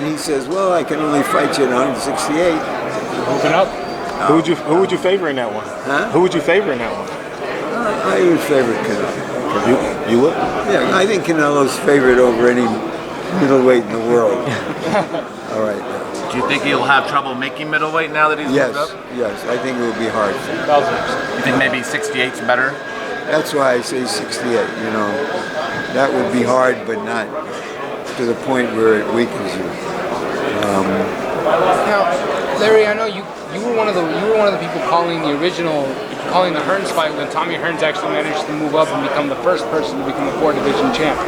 and he says, "Well, I can only fight you at 168." Moving up. Who would you favor in that one? Huh? Who would you favor in that one? I would favor Canelo. You would? Yeah, I think Canelo's favored over any middleweight in the world. All right. Do you think he'll have trouble making middleweight now that he's moved up? Yes, I think it will be hard. You think maybe 68's better? That's why I say 68. You know, that would be hard, but not to the point where it weakens you. Now, Larry, I know you were one of the people calling the Hearns fight when Tommy Hearns actually managed to move up and become the first person to become a 4-division champ.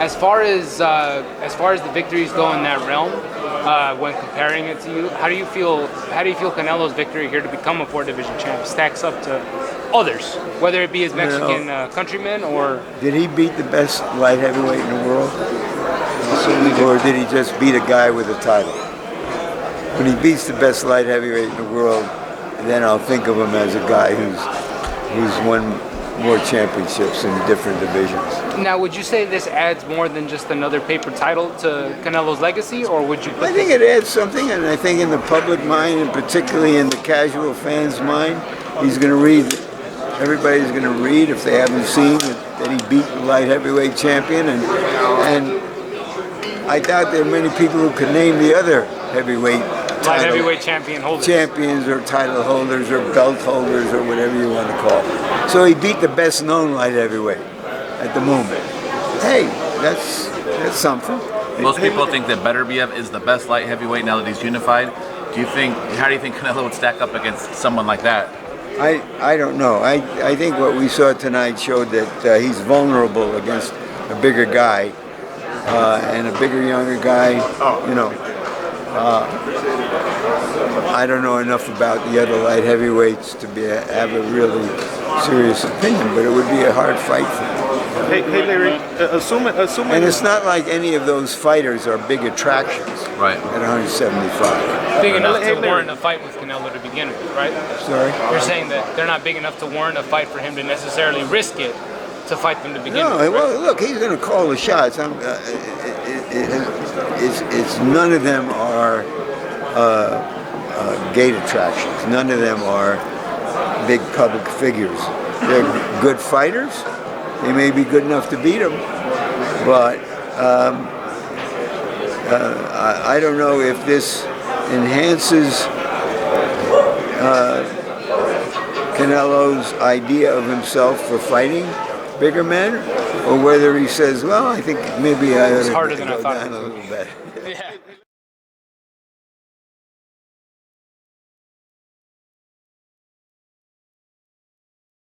As far as the victories go in that realm, when comparing it to you, how do you feel Canelo's victory here to become a 4-division champ stacks up to others, whether it be his Mexican countrymen or? Did he beat the best light heavyweight in the world, or did he just beat a guy with a title? When he beats the best light heavyweight in the world, then I'll think of him as a guy who's won more championships in different divisions. Now, would you say this adds more than just another paper title to Canelo's legacy, or would you? I think it adds something, and I think in the public mind, and particularly in the casual fan's mind, he's going to read. Everybody's going to read, if they haven't seen, that he beat the light heavyweight champion, and I doubt there are many people who could name the other heavyweight champions or title holders or belt holders or whatever you want to call it. So he beat the best known light heavyweight at the moment. Hey, that's something. Most people think that Beterbiev is the best light heavyweight now that he's unified. How do you think Canelo would stack up against someone like that? I don't know. I think what we saw tonight showed that he's vulnerable against a bigger guy and a bigger, younger guy. You know, I don't know enough about the other light heavyweights to have a really serious opinion, but it would be a hard fight for him. Hey Larry, assuming. And it's not like any of those fighters are big attractions. Right. At 175. Big enough to warrant a fight with Canelo to begin with, right? Sorry? You're saying that they're not big enough to warrant a fight for him to necessarily risk it to fight them to begin with. No, right? well, look, he's going to call the shots. It's none of them are gate attractions. None of them are big public figures. They're good fighters. They may be good enough to beat him, but I don't know if this enhances Canelo's idea of himself for fighting bigger men, or whether he says, well, I think maybe I ought to go down a little bit. Yeah.